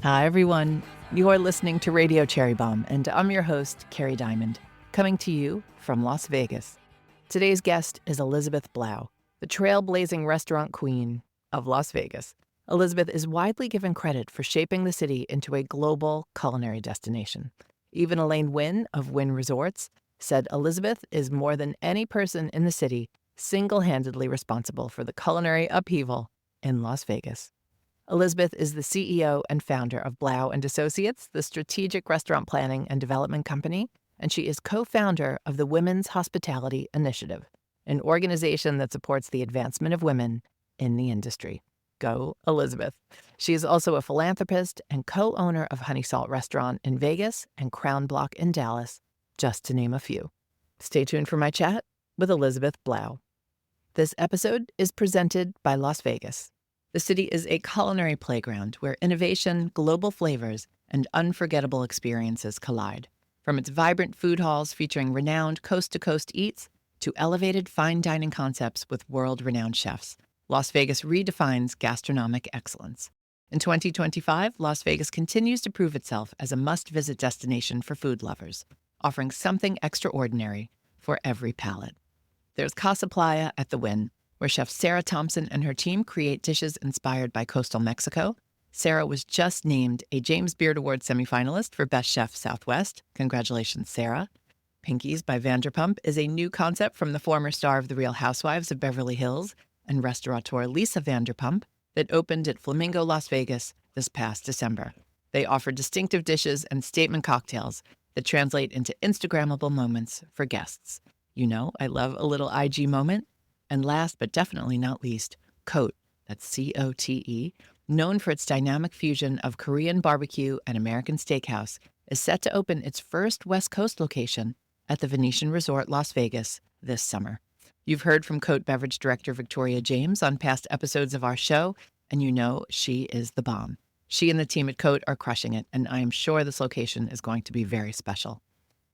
Hi, everyone. You are listening to Radio Cherry Bombe, and I'm your host, Kerry Diamond, coming to you from Las Vegas. Today's guest is Elizabeth Blau, the trailblazing restaurant queen of Las Vegas. Elizabeth is widely given credit for shaping the city into a global culinary destination. Even Elaine Wynn of Wynn Resorts said Elizabeth is more than any person in the city single-handedly responsible for the culinary upheaval in Las Vegas. Elizabeth is the CEO and founder of Blau and Associates, the strategic restaurant planning and development company, and she is co-founder of the Women's Hospitality Initiative, an organization that supports the advancement of women in the industry. Go, Elizabeth. She is also a philanthropist and co-owner of Honey Salt Restaurant in Vegas and Crown Block in Dallas, just to name a few. Stay tuned for my chat with Elizabeth Blau. This episode is presented by Las Vegas. The city is a culinary playground where innovation, global flavors, and unforgettable experiences collide. From its vibrant food halls featuring renowned coast-to-coast eats to elevated fine dining concepts with world-renowned chefs, Las Vegas redefines gastronomic excellence. In 2025, Las Vegas continues to prove itself as a must-visit destination for food lovers, offering something extraordinary for every palate. There's Casa Playa at the Wynn, where Chef Sarah Thompson and her team create dishes inspired by coastal Mexico. Sarah was just named a James Beard Award semifinalist for Best Chef Southwest. Congratulations, Sarah. Pinkies by Vanderpump is a new concept from the former star of The Real Housewives of Beverly Hills and restaurateur Lisa Vanderpump that opened at Flamingo, Las Vegas this past December. They offer distinctive dishes and statement cocktails that translate into Instagrammable moments for guests. You know, I love a little IG moment. And last but definitely not least, Cote, that's C-O-T-E, known for its dynamic fusion of Korean barbecue and American steakhouse, is set to open its first West Coast location at the Venetian Resort Las Vegas this summer. You've heard from Cote Beverage Director Victoria James on past episodes of our show, and you know she is the bomb. She and the team at Cote are crushing it, and I am sure this location is going to be very special.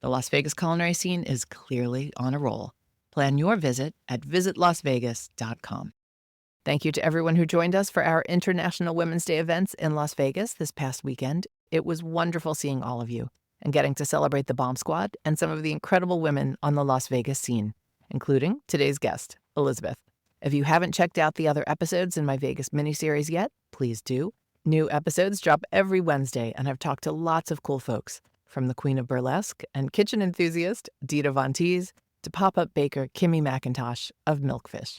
The Las Vegas culinary scene is clearly on a roll. Plan your visit at visitlasvegas.com. Thank you to everyone who joined us for our International Women's Day events in Las Vegas this past weekend. It was wonderful seeing all of you and getting to celebrate the Bombe Squad and some of the incredible women on the Las Vegas scene, including today's guest, Elizabeth. If you haven't checked out the other episodes in my Vegas miniseries yet, please do. New episodes drop every Wednesday, and I've talked to lots of cool folks, from the Queen of Burlesque and kitchen enthusiast, Dita Von Teese, to pop-up baker Kimmy McIntosh of Milkfish.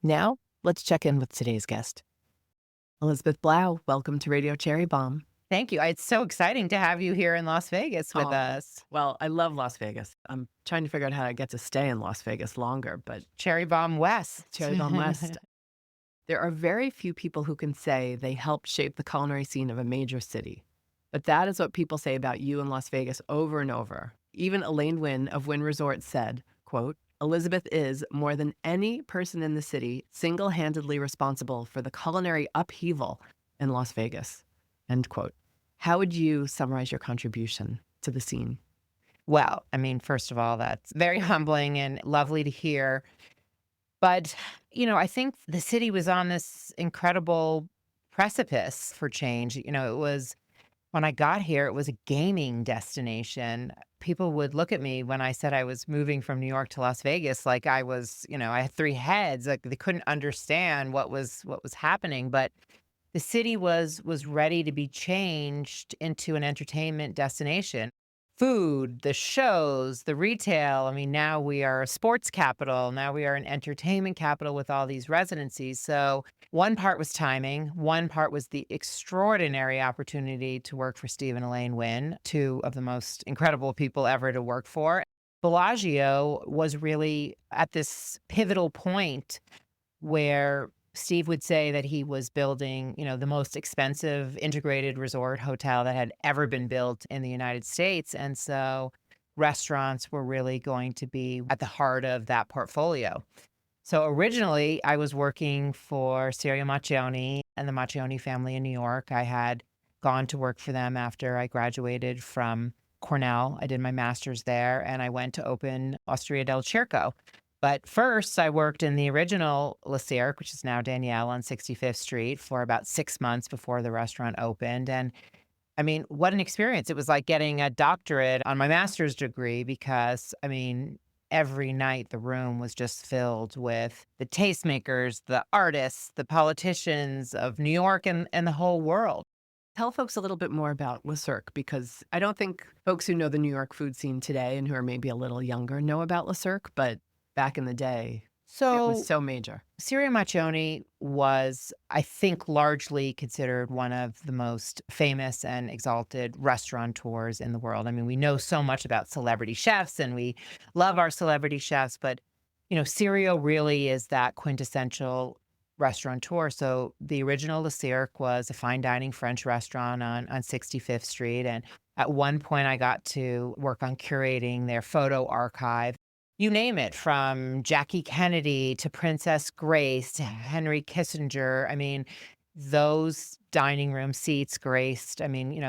Now, let's check in with today's guest. Elizabeth Blau, welcome to Radio Cherry Bombe. Thank you. It's so exciting to have you here in Las Vegas with us. Well, I love Las Vegas. I'm trying to figure out how I get to stay in Las Vegas longer, but Cherry Bombe West. Cherry Bombe West. There are very few people who can say they helped shape the culinary scene of a major city. But that is what people say about you in Las Vegas over and over. Even Elaine Wynn of Wynn Resorts said, quote, Elizabeth is, more than any person in the city, single-handedly responsible for the culinary upheaval in Las Vegas, end quote. How would you summarize your contribution to the scene? Well, I mean, first of all, that's very humbling and lovely to hear. But, you know, I think the city was on this incredible precipice for change. You know, it was, when I got here, it was a gaming destination. People would look at me when I said I was moving from New York to Las Vegas like I was, you know, I had three heads. Like they couldn't understand what was happening. But the city was ready to be changed into an entertainment destination. Food, the shows, the retail. I mean, now we are a sports capital. Now we are an entertainment capital with all these residencies. So one part was timing. One part was the extraordinary opportunity to work for Steve and Elaine Wynn, two of the most incredible people ever to work for. Bellagio was really at this pivotal point where Steve would say that he was building, you know, the most expensive integrated resort hotel that had ever been built in the United States. And so restaurants were really going to be at the heart of that portfolio. So originally I was working for Serio Macchioni and the Macchioni family in New York. I had gone to work for them after I graduated from Cornell. I did my master's there and I went to open Osteria del Circo. But first, I worked in the original Le Cirque, which is now Danielle on 65th Street, for about 6 months before the restaurant opened. And I mean, what an experience. It was like getting a doctorate on my master's degree because, I mean, every night the room was just filled with the tastemakers, the artists, the politicians of New York and the whole world. Tell folks a little bit more about Le Cirque because I don't think folks who know the New York food scene today and who are maybe a little younger know about Le Cirque, but back in the day, it was So, so major. Sirio Machoni was, I think, largely considered one of the most famous and exalted restaurateurs in the world. I mean, we know so much about celebrity chefs and we love our celebrity chefs, but Sirio really is that quintessential restaurateur. So the original Le Cirque was a fine dining French restaurant on 65th Street. And at one point I got to work on curating their photo archive. You name it, from Jackie Kennedy to Princess Grace to Henry Kissinger. I mean, those dining room seats graced,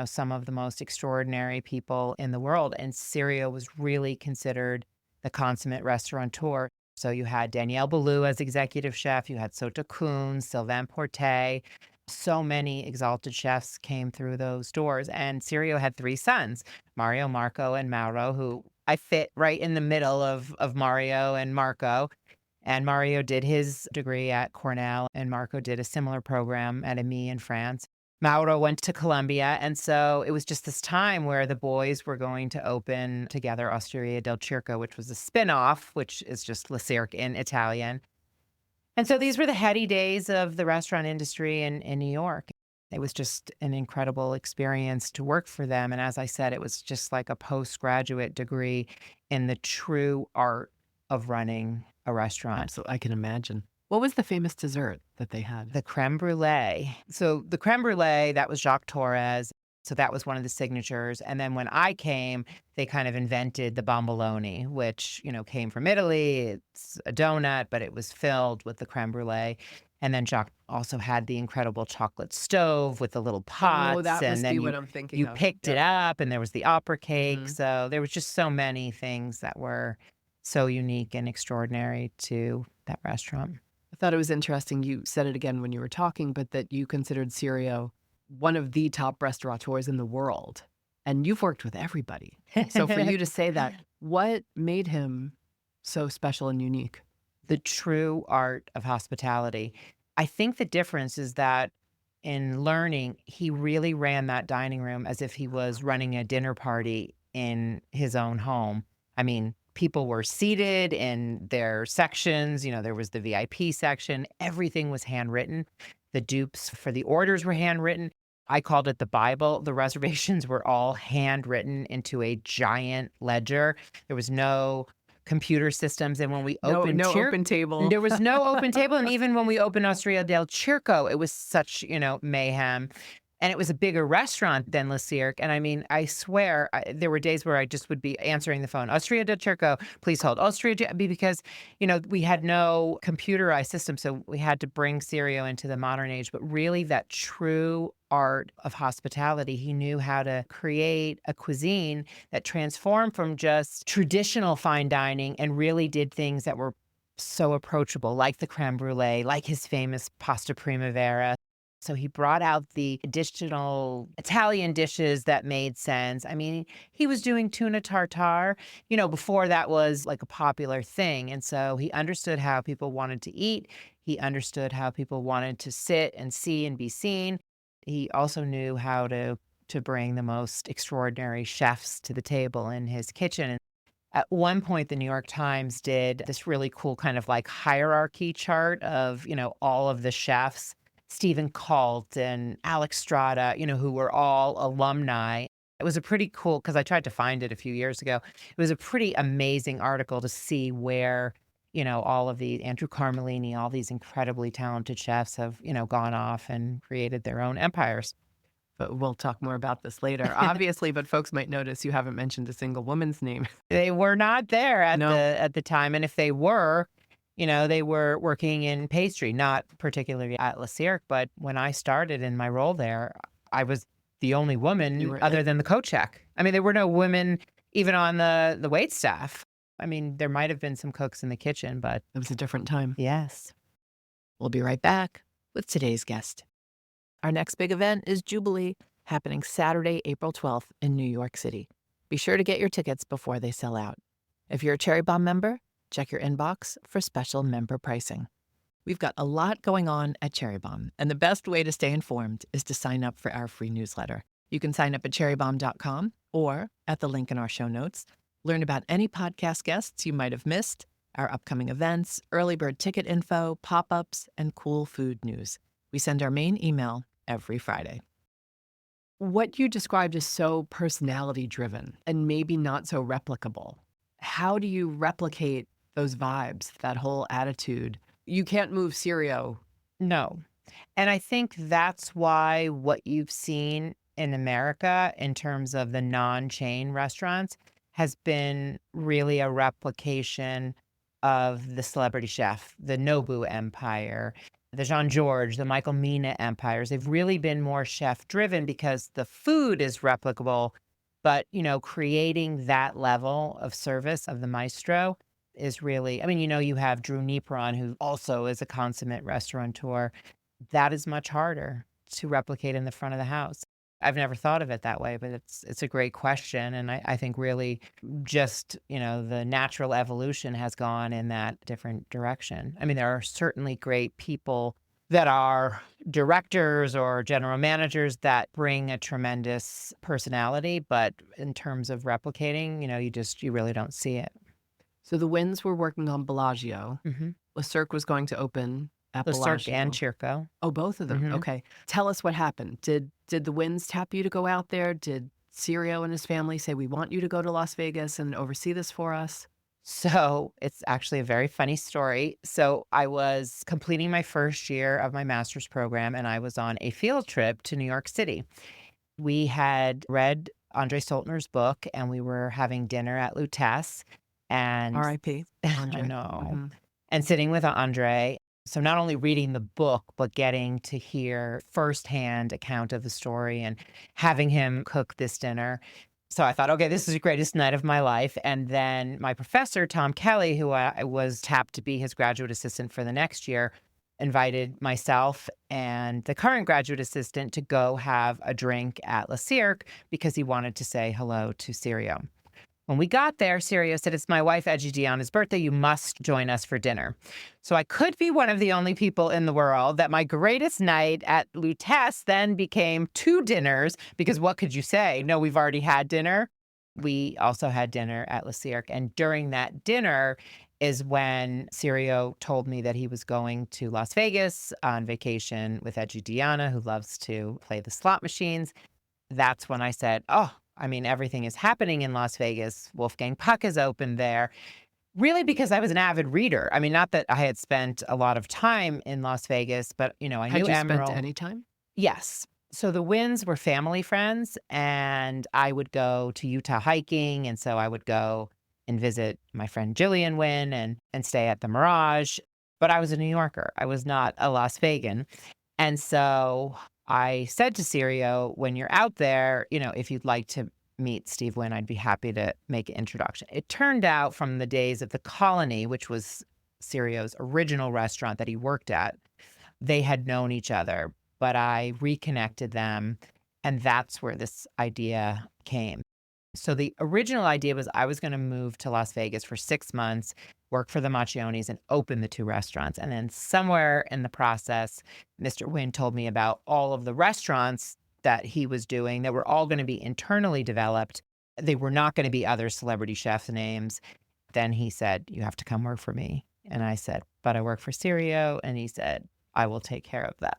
some of the most extraordinary people in the world. And Sirio was really considered the consummate restaurateur. So you had Danielle Ballou as executive chef, you had Sota Kuhn, Sylvain Portet. So many exalted chefs came through those doors. And Sirio had three sons, Mario, Marco, and Mauro, who I fit right in the middle of Mario and Marco. And Mario did his degree at Cornell, and Marco did a similar program at EMI in France. Mauro went to Columbia, and so it was just this time where the boys were going to open together Osteria del Circo, which was a spin-off, which is just Le Cirque in Italian. And so these were the heady days of the restaurant industry in New York. It was just an incredible experience to work for them. And as I said, it was just like a postgraduate degree in the true art of running a restaurant. Absolutely, I can imagine. What was the famous dessert that they had? The creme brulee. So the creme brulee, that was Jacques Torres. So that was one of the signatures. And then when I came, they kind of invented the bomboloni, which, came from Italy. It's a donut, but it was filled with the creme brulee. And then Jacques also had the incredible chocolate stove with the little pots. Oh, that and must then be what I'm thinking you of. picked it Yep. up, and there was the opera cake. Mhm. So there was just so many things that were so unique and extraordinary to that restaurant. I thought it was interesting. You said it again when you were talking, but that you considered Sirio one of the top restaurateurs in the world. And you've worked with everybody. So for you to say that, what made him so special and unique? The true art of hospitality. I think the difference is that in learning, he really ran that dining room as if he was running a dinner party in his own home. I mean, people were seated in their sections. There was the VIP section. Everything was handwritten. The dupes for the orders were handwritten. I called it the Bible. The reservations were all handwritten into a giant ledger. There was no computer systems. And when we opened No open table. there was no open table. And even when we opened Osteria del Circo, it was such, mayhem. And it was a bigger restaurant than Le Cirque. And I mean, I swear, there were days where I just would be answering the phone, Osteria del Circo, please hold. Because, we had no computerized system. So we had to bring Sirio into the modern age. But really, that true art of hospitality, he knew how to create a cuisine that transformed from just traditional fine dining and really did things that were so approachable, like the creme brulee, like his famous pasta primavera. So he brought out the additional Italian dishes that made sense. I mean, he was doing tuna tartare, before that was like a popular thing. And so he understood how people wanted to eat. He understood how people wanted to sit and see and be seen. He also knew how to bring the most extraordinary chefs to the table in his kitchen. And at one point, the New York Times did this really cool kind of like hierarchy chart of, all of the chefs. Stephen Kalt and Alex Strada, who were all alumni. It was a pretty cool, because I tried to find it a few years ago. It was a pretty amazing article to see where, all of the Andrew Carmelini, all these incredibly talented chefs have, gone off and created their own empires. But we'll talk more about this later, obviously, but folks might notice you haven't mentioned a single woman's name. They were not there at No. the time. And if they were, they were working in pastry, not particularly at Le Cirque, but when I started in my role there, I was the only woman You were other it. than the co-check. I mean, there were no women even on the wait staff. I mean, there might have been some cooks in the kitchen, but It was a different time. yes. We'll be right back with today's guest. Our next big event is Jubilee, happening Saturday, April 12th in New York City. Be sure to get your tickets before they sell out. If you're a Cherry Bombe member, check your inbox for special member pricing. We've got a lot going on at Cherry Bombe, and the best way to stay informed is to sign up for our free newsletter. You can sign up at cherrybombe.com or at the link in our show notes. Learn about any podcast guests you might have missed, our upcoming events, early bird ticket info, pop-ups, and cool food news. We send our main email every Friday. What you described is so personality-driven and maybe not so replicable. How do you replicate those vibes, that whole attitude? You can't move Sirio. No. And I think that's why what you've seen in America in terms of the non-chain restaurants has been really a replication of the celebrity chef, the Nobu empire, the Jean-Georges, the Michael Mina empires. They've really been more chef driven because the food is replicable, but creating that level of service of the maestro is really, I mean, you have Drew Nepron, who also is a consummate restaurateur. That is much harder to replicate in the front of the house. I've never thought of it that way, but it's a great question. And I think really just, the natural evolution has gone in that different direction. I mean, there are certainly great people that are directors or general managers that bring a tremendous personality, but in terms of replicating, you really don't see it. So the Winds were working on Bellagio. Mm-hmm. Le Cirque was going to open at The Bellagio. Cirque and Circo. Oh, both of them. Mhm. Okay. Tell us what happened. Did the Winds tap you to go out there? Did Sirio and his family say, we want you to go to Las Vegas and oversee this for us? So it's actually a very funny story. So I was completing my first year of my master's program, and I was on a field trip to New York City. We had read Andre Soltner's book, and we were having dinner at Lutece. And R.I.P. I Andre. know. Mhm. And sitting with Andre. So not only reading the book, but getting to hear firsthand account of the story and having him cook this dinner. So I thought, okay, this is the greatest night of my life. And then my professor, Tom Kelly, who I was tapped to be his graduate assistant for the next year, invited myself and the current graduate assistant to go have a drink at Le Cirque because he wanted to say hello to Sirio. When we got there, Sirio said, it's my wife, Edgy Diana's birthday. You must join us for dinner. So I could be one of the only people in the world that my greatest night at Lutece then became 2 dinners, because what could you say? No, we've already had dinner. We also had dinner at Le Cirque. And during that dinner is when Sirio told me that he was going to Las Vegas on vacation with Edgy Diana, who loves to play the slot machines. That's when I said, oh, I mean, everything is happening in Las Vegas. Wolfgang Puck is open there. Really, because I was an avid reader. I mean, not that I had spent a lot of time in Las Vegas, but, I Had knew you Emerald. spent any time? Yes. So the Winds were family friends, and I would go to Utah hiking. And so I would go and visit my friend Jillian Wynn and stay at the Mirage. But I was a New Yorker. I was not a Las Vegan. And so I said to Sirio, when you're out there, if you'd like to meet Steve Wynn, I'd be happy to make an introduction. It turned out from the days of the Colony, which was Sirio's original restaurant that he worked at, they had known each other, but I reconnected them, and that's where this idea came. So the original idea was I was going to move to Las Vegas for 6 months, work for the Macchionis, and open the 2 restaurants. And then somewhere in the process, Mr. Wynn told me about all of the restaurants that he was doing that were all going to be internally developed. They were not going to be other celebrity chef names. Then he said, you have to come work for me. And I said, but I work for Sirio. And he said, I will take care of that.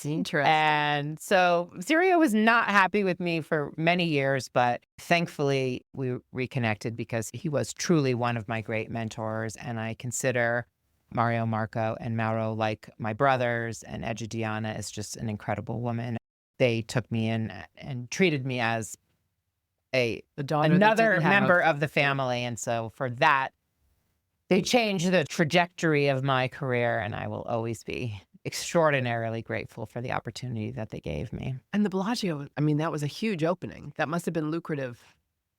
Interesting. And so Sirio was not happy with me for many years, but thankfully we reconnected because he was truly one of my great mentors. And I consider Mario Marco and Mauro like my brothers, and Edgy Diana is just an incredible woman. They took me in and treated me as The daughter that another didn't have. member of the family. And so for that, they changed the trajectory of my career, and I will always be extraordinarily grateful for the opportunity that they gave me. And the Bellagio, I mean, that was a huge opening. That must have been lucrative.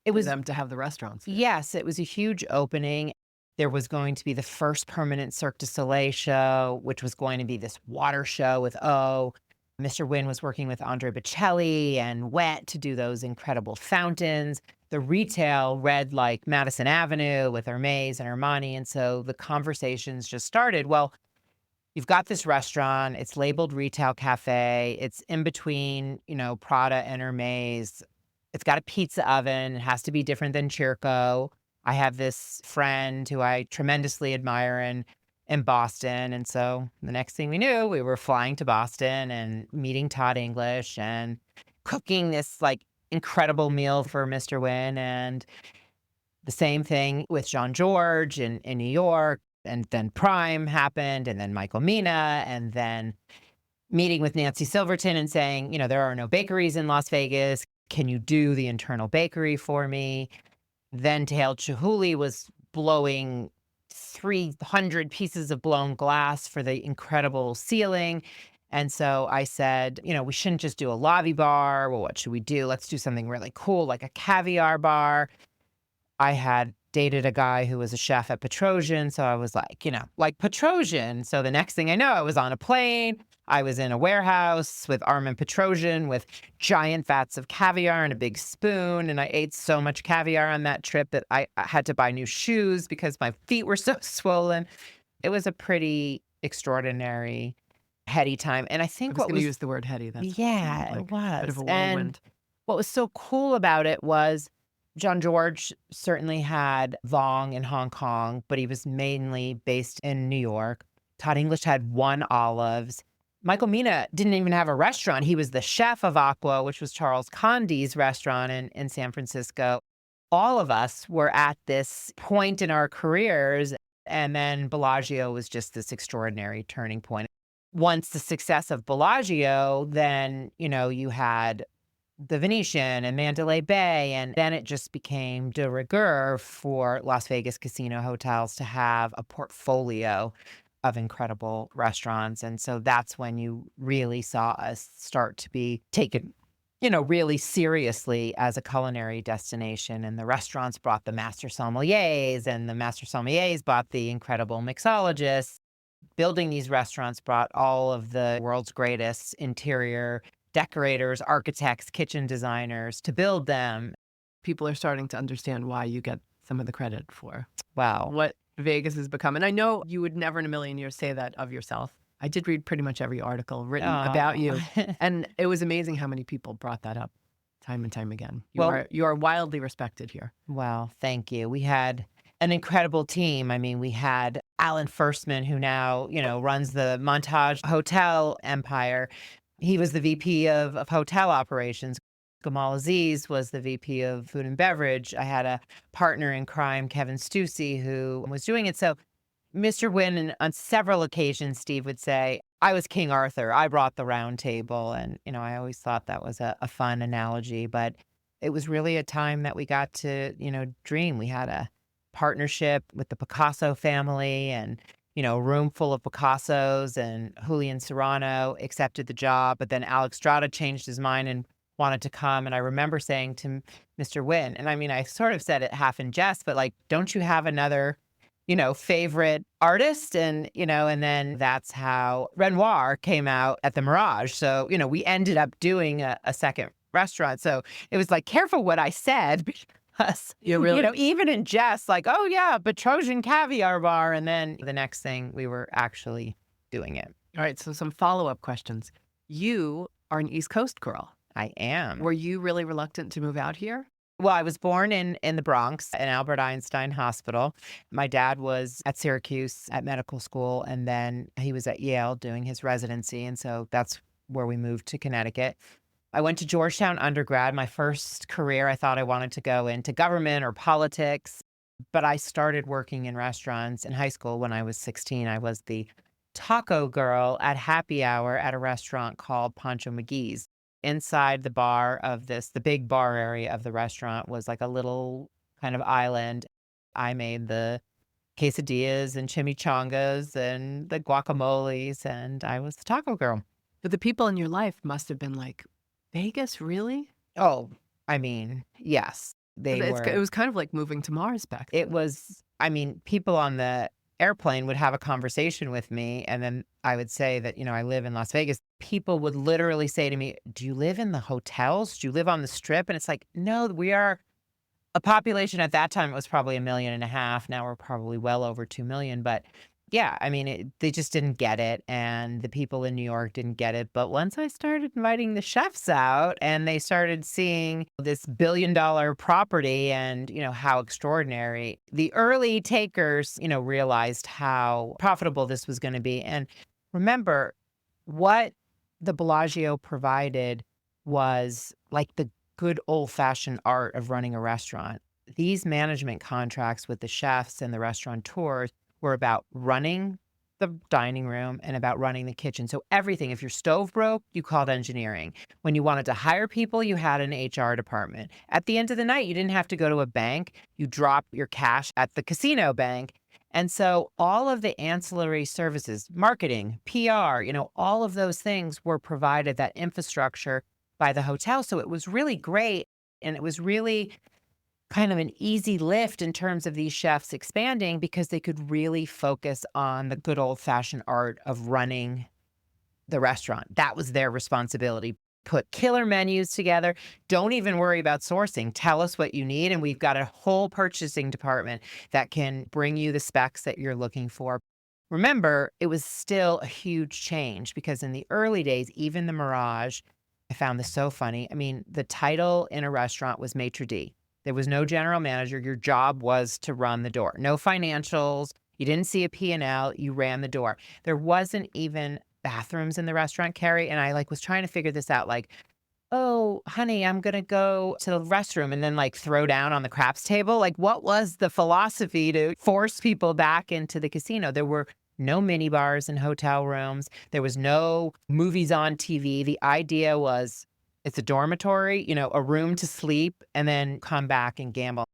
It for was them to have the restaurants there. Yes, it was a huge opening. There was going to be the first permanent Cirque du Soleil show, which was going to be this water show with O. Mr. Wynn was working with Andre Bocelli and Wet to do those incredible fountains. The retail read like Madison Avenue with Hermes and Armani. And so the conversations just started. Well, you've got this restaurant, it's labeled retail cafe, it's in between, Prada and Hermes. It's got a pizza oven, it has to be different than Chirco. I have this friend who I tremendously admire in Boston. And so the next thing we knew, we were flying to Boston and meeting Todd English and cooking this like incredible meal for Mr. Wynn. And the same thing with Jean George in New York. And then Prime happened, and then Michael Mina, and then meeting with Nancy Silverton and saying, there are no bakeries in Las Vegas. Can you do the internal bakery for me? Then Tehel Chihuly was blowing 300 pieces of blown glass for the incredible ceiling. And so I said, we shouldn't just do a lobby bar. Well, what should we do? Let's do something really cool, like a caviar bar. I had dated a guy who was a chef at Petrosian. So I was like Petrosian. So the next thing I know, I was on a plane. I was in a warehouse with Armin Petrosian with giant vats of caviar and a big spoon. And I ate so much caviar on that trip that I had to buy new shoes because my feet were so swollen. It was a pretty extraordinary, heady time. And I think I was going to use the word heady. That's yeah, like it was. a bit of a And whirlwind. what was so cool about it was John George certainly had Vong in Hong Kong, but he was mainly based in New York. Todd English had One Olives. Michael Mina didn't even have a restaurant. He was the chef of Aqua, which was Charles Condi's restaurant in San Francisco. All of us were at this point in our careers, and then Bellagio was just this extraordinary turning point. Once the success of Bellagio, then, you had the Venetian and Mandalay Bay, and then it just became de rigueur for Las Vegas casino hotels to have a portfolio of incredible restaurants. And so that's when you really saw us start to be taken, really seriously as a culinary destination. And the restaurants brought the master sommeliers, and the master sommeliers brought the incredible mixologists. Building these restaurants brought all of the world's greatest interior decorators, architects, kitchen designers to build them. People are starting to understand why you get some of the credit for Wow. what Vegas has become. And I know you would never in a million years say that of yourself. I did read pretty much every article written about you. And it was amazing how many people brought that up time and time again. You are wildly respected here. Well, thank you. We had an incredible team. I mean, we had Alan Firstman, who now, runs the Montage Hotel empire. He was the VP of hotel operations. Gamal Aziz was the VP of food and beverage. I had a partner in crime, Kevin Stussy, who was doing it. So Mr. Wynn, on several occasions, Steve would say, I was King Arthur. I brought the round table. And, I always thought that was a fun analogy. But it was really a time that we got to, dream. We had a partnership with the Picasso family and a room full of Picassos, and Julian Serrano accepted the job, but then Alex Strada changed his mind and wanted to come. And I remember saying to Mr. Wynn, and I mean, I sort of said it half in jest, but like, don't you have another, favorite artist? And, and then that's how Renoir came out at the Mirage. So, we ended up doing a second restaurant. So it was like, careful what I said, because even in jest, like, oh yeah, Petrosian caviar bar. And then the next thing, we were actually doing it. All right. So some follow-up questions. You are an East Coast girl. I am. Were you really reluctant to move out here? Well, I was born in the Bronx, in Albert Einstein Hospital. My dad was at Syracuse at medical school, and then he was at Yale doing his residency. And so that's where we moved to Connecticut. I went to Georgetown undergrad. My first career, I thought I wanted to go into government or politics, but I started working in restaurants in high school when I was 16. I was the taco girl at happy hour at a restaurant called Pancho McGee's. Inside the bar of the big bar area of the restaurant was like a little kind of island. I made the quesadillas and chimichangas and the guacamoles, and I was the taco girl. But the people in your life must have been like, Vegas, really? Oh, I mean, yes. They It were, was kind of like moving to Mars back then. it was, I mean, people on the airplane would have a conversation with me, and then I would say that, I live in Las Vegas. People would literally say to me, "Do you live in the hotels? Do you live on the strip?" And it's like, no, we are a population at that time, it was probably 1.5 million. Now we're probably well over 2 million. But yeah, I mean, they just didn't get it. And the people in New York didn't get it. But once I started inviting the chefs out and they started seeing this $1 billion property and, how extraordinary, the early takers, realized how profitable this was going to be. And remember, what the Bellagio provided was like the good old-fashioned art of running a restaurant. These management contracts with the chefs and the restaurateurs were about running the dining room and about running the kitchen. So everything, if your stove broke, you called engineering. When you wanted to hire people, you had an HR department. At the end of the night, you didn't have to go to a bank. You drop your cash at the casino bank. And so all of the ancillary services, marketing, PR, all of those things were provided, that infrastructure, by the hotel. So it was really great. And it was really kind of an easy lift in terms of these chefs expanding because they could really focus on the good old fashioned art of running the restaurant. That was their responsibility. Put killer menus together. Don't even worry about sourcing. Tell us what you need. And we've got a whole purchasing department that can bring you the specs that you're looking for. Remember, it was still a huge change because in the early days, even the Mirage, I found this so funny. I mean, the title in a restaurant was maitre d'. There was no general manager. Your job was to run the door. No financials. You didn't see a P&L. You ran the door. There wasn't even bathrooms in the restaurant, Kerry. And I was trying to figure this out. Like, oh, honey, I'm going to go to the restroom and then throw down on the craps table. Like, what was the philosophy to force people back into the casino? There were no mini bars in hotel rooms. There was no movies on TV. The idea was it's a dormitory, a room to sleep and then come back and gamble.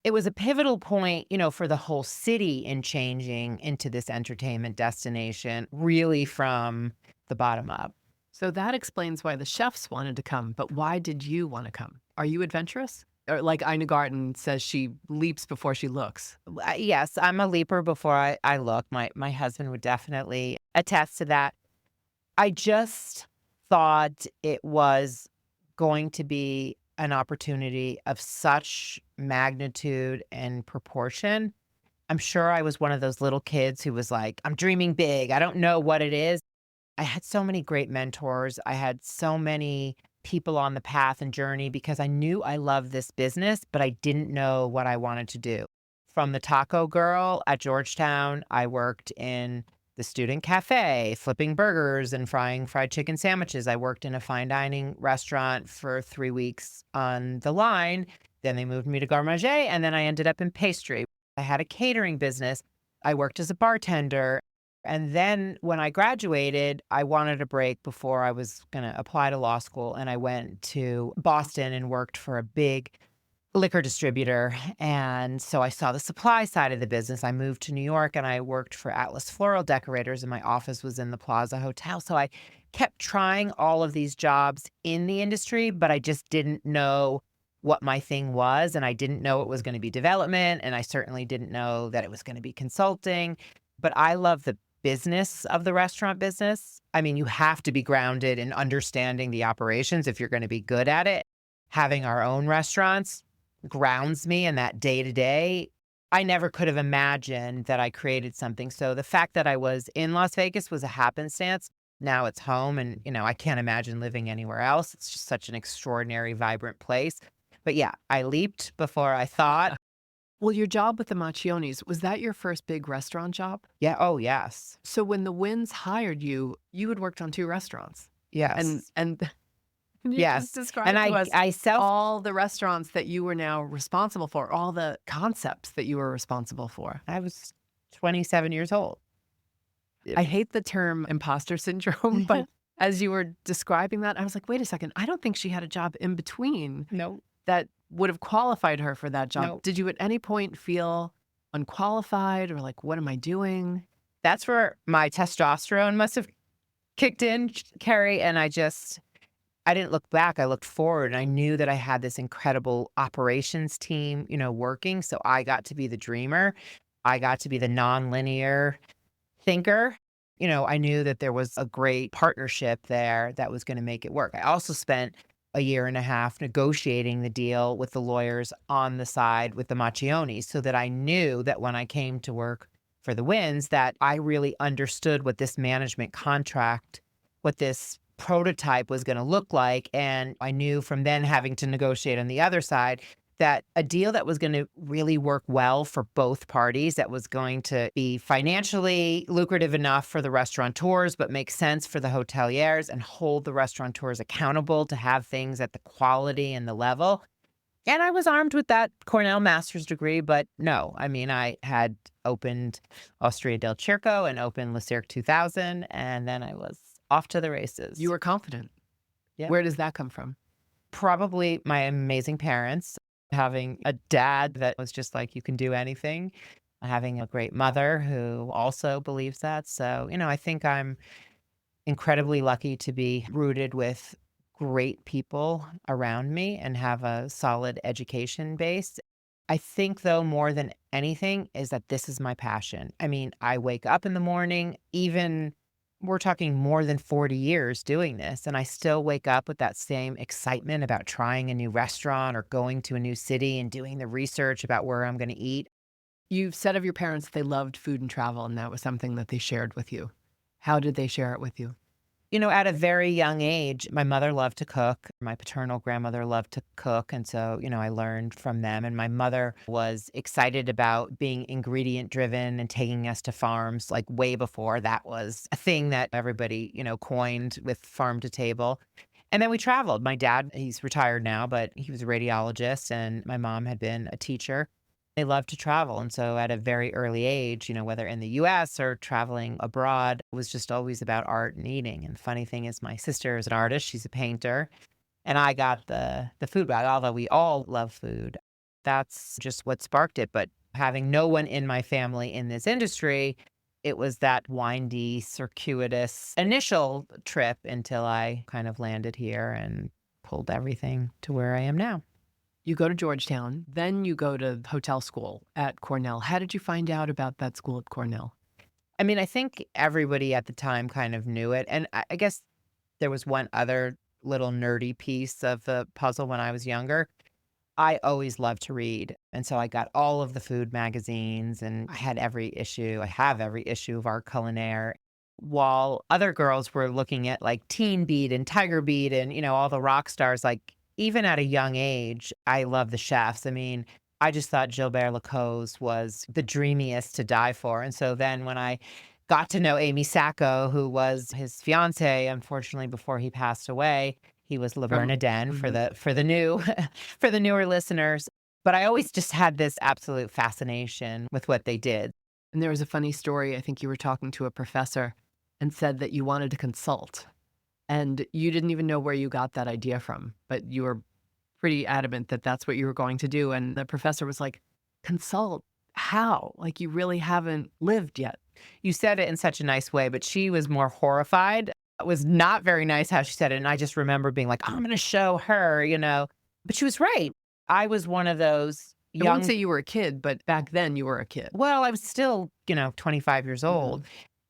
It was a pivotal point, for the whole city in changing into this entertainment destination, really from the bottom up. So that explains why the chefs wanted to come, but why did you want to come? Are you adventurous? Or like Ina Garten says, she leaps before she looks. Yes, I'm a leaper before I look. My husband would definitely attest to that. I just thought it was going to be an opportunity of such magnitude and proportion. I'm sure I was one of those little kids who was like, I'm dreaming big. I don't know what it is. I had so many great mentors. I had so many people on the path and journey because I knew I loved this business, but I didn't know what I wanted to do. From the taco girl at Georgetown, I worked in the student cafe, flipping burgers and frying fried chicken sandwiches. I worked in a fine dining restaurant for 3 weeks on the line. Then they moved me to garde manger, and then I ended up in pastry. I had a catering business. I worked as a bartender. And then when I graduated, I wanted a break before I was going to apply to law school. And I went to Boston and worked for a big liquor distributor. And so I saw the supply side of the business. I moved to New York and I worked for Atlas Floral Decorators, and my office was in the Plaza Hotel. So I kept trying all of these jobs in the industry, but I just didn't know what my thing was. And I didn't know it was going to be development. And I certainly didn't know that it was going to be consulting. But I love the business of the restaurant business. I mean, you have to be grounded in understanding the operations if you're going to be good at it. Having our own restaurants grounds me in that day to day. I never could have imagined that I created something. So the fact that I was in Las Vegas was a happenstance. Now it's home and, I can't imagine living anywhere else. It's just such an extraordinary, vibrant place. But yeah, I leaped before I thought. Well, your job with the Macchionis, was that your first big restaurant job? Yeah. Oh, yes. So when the Winds hired you, you had worked on 2 restaurants. Yes. And can you Yes. just describe And to us I self all the restaurants that you were now responsible for, all the concepts that you were responsible for? I was 27 years old. I hate the term imposter syndrome, but as you were describing that, I was like, wait a second, I don't think she had a job in between No. that would have qualified her for that job. No. Did you at any point feel unqualified or like, what am I doing? That's where my testosterone must have kicked in, Kerry, and I just I didn't look back. I looked forward and I knew that I had this incredible operations team, working. So I got to be the dreamer. I got to be the nonlinear thinker. I knew that there was a great partnership there that was going to make it work. I also spent a year and a half negotiating the deal with the lawyers on the side with the Macchionis so that I knew that when I came to work for the Wins, that I really understood what this management contract, what this prototype was going to look like. And I knew from then having to negotiate on the other side that a deal that was going to really work well for both parties, that was going to be financially lucrative enough for the restaurateurs, but make sense for the hoteliers and hold the restaurateurs accountable to have things at the quality and the level. And I was armed with that Cornell master's degree, but no, I had opened Osteria del Circo and opened Le Cirque 2000, and then I was off to the races. You were confident. Yeah. Where does that come from? Probably my amazing parents. Having a dad that was just like, you can do anything. Having a great mother who also believes that. So, I think I'm incredibly lucky to be rooted with great people around me and have a solid education base. I think, though, more than anything is that this is my passion. I wake up in the morning, even we're talking more than 40 years doing this, and I still wake up with that same excitement about trying a new restaurant or going to a new city and doing the research about where I'm going to eat. You've said of your parents they loved food and travel, and that was something that they shared with you. How did they share it with you? At a very young age, my mother loved to cook. My paternal grandmother loved to cook. And so, I learned from them. And my mother was excited about being ingredient driven and taking us to farms like way before that was a thing that everybody, coined with farm to table. And then we traveled. My dad, he's retired now, but he was a radiologist, and my mom had been a teacher. They love to travel. And so at a very early age, whether in the US or traveling abroad, it was just always about art and eating. And the funny thing is my sister is an artist. She's a painter. And I got the food bag, although we all love food. That's just what sparked it. But having no one in my family in this industry, it was that windy, circuitous initial trip until I kind of landed here and pulled everything to where I am now. You go to Georgetown, then you go to hotel school at Cornell. How did you find out about that school at Cornell? I think everybody at the time kind of knew it. And I guess there was one other little nerdy piece of the puzzle when I was younger. I always loved to read. And so I got all of the food magazines, and I had every issue. I have every issue of our Culinary. While other girls were looking at like Teen Beat and Tiger Beat and, all the rock stars, like even at a young age, I love the chefs. I just thought Gilbert Lacause was the dreamiest to die for. And so then when I got to know Amy Sacco, who was his fiance, unfortunately, before he passed away, he was Le Bernardin for the new for the newer listeners. But I always just had this absolute fascination with what they did. And there was a funny story. I think you were talking to a professor and said that you wanted to consult. And you didn't even know where you got that idea from, but you were pretty adamant that that's what you were going to do. And the professor was like, consult? How? Like, you really haven't lived yet. You said it in such a nice way, but she was more horrified. It was not very nice how she said it. And I just remember being like, I'm going to show her, But she was right. I was one of those I wouldn't say you were a kid, but back then you were a kid. Well, I was still, 25 years old.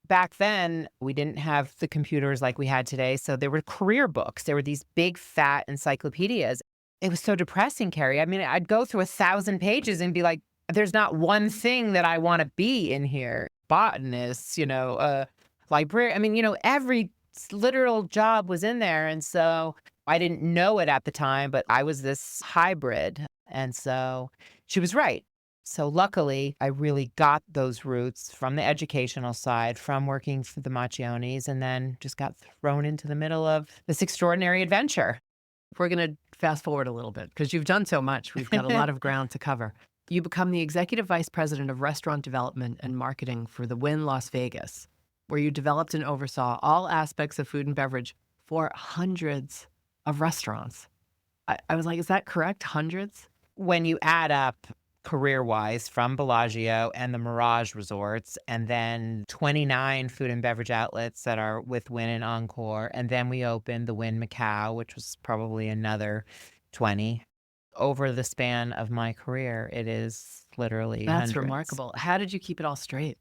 Back then, we didn't have the computers like we had today. So there were career books. There were these big, fat encyclopedias. It was so depressing, Kerry. I'd go through 1,000 pages and be like, there's not one thing that I want to be in here. Botanist, librarian. Every literal job was in there. And so I didn't know it at the time, but I was this hybrid. And so she was right. So luckily, I really got those roots from the educational side, from working for the Macchionis, and then just got thrown into the middle of this extraordinary adventure. We're going to fast forward a little bit because you've done so much. We've got a lot of ground to cover. You become the Executive Vice President of Restaurant Development and Marketing for the Wynn Las Vegas, where you developed and oversaw all aspects of food and beverage for hundreds of restaurants. I was like, is that correct? Hundreds? When you add up career-wise from Bellagio and the Mirage resorts, and then 29 food and beverage outlets that are with Wynn and Encore. And then we opened the Wynn Macau, which was probably another 20. Over the span of my career, it is literally That's hundreds. remarkable. How did you keep it all straight?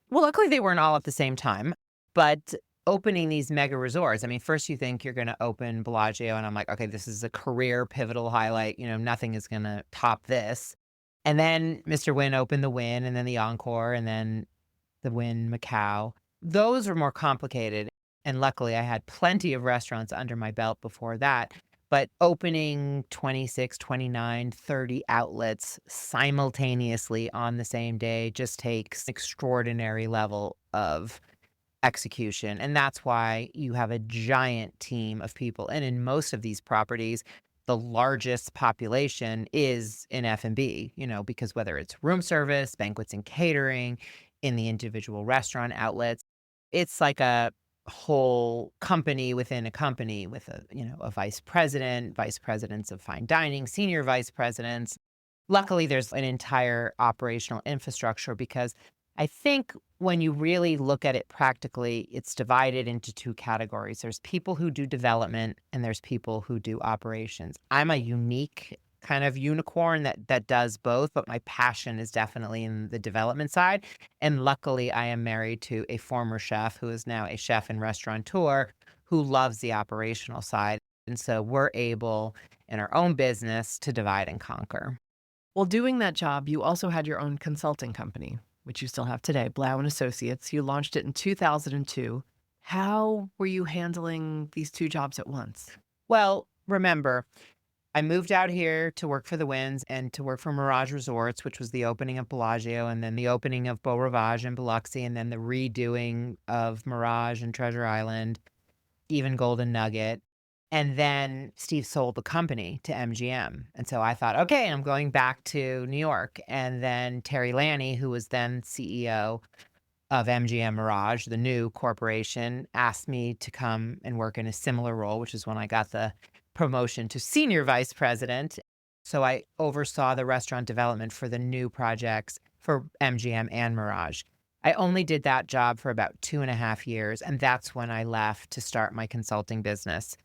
Well, luckily they weren't all at the same time, but opening these mega resorts, I mean, first you think you're going to open Bellagio, and I'm like, okay, this is a career pivotal highlight. Nothing is going to top this. And then Mr. Wynn opened the Wynn, and then the Encore, and then the Wynn Macau. Those were more complicated. And luckily I had plenty of restaurants under my belt before that. But opening 26, 29, 30 outlets simultaneously on the same day just takes extraordinary level of execution. And that's why you have a giant team of people. And in most of these properties, the largest population is in F&B, because whether it's room service, banquets and catering, in the individual restaurant outlets, it's like a whole company within a company with a vice president, vice presidents of fine dining, senior vice presidents. Luckily, there's an entire operational infrastructure because I think when you really look at it practically, it's divided into two categories. There's people who do development and there's people who do operations. I'm a unique kind of unicorn that does both, but my passion is definitely in the development side. And luckily, I am married to a former chef who is now a chef and restaurateur who loves the operational side. And so we're able in our own business to divide and conquer. Well, doing that job, you also had your own consulting company, which you still have today, Blau and Associates. You launched it in 2002. How were you handling these two jobs at once? Well, remember, I moved out here to work for the Winds and to work for Mirage Resorts, which was the opening of Bellagio, and then the opening of Beau Rivage and Biloxi, and then the redoing of Mirage and Treasure Island, even Golden Nugget. And then Steve sold the company to MGM. And so I thought, okay, I'm going back to New York. And then Terry Lanny, who was then CEO of MGM Mirage, the new corporation, asked me to come and work in a similar role, which is when I got the promotion to senior vice president. So I oversaw the restaurant development for the new projects for MGM and Mirage. I only did that job for about 2.5 years, and that's when I left to start my consulting business.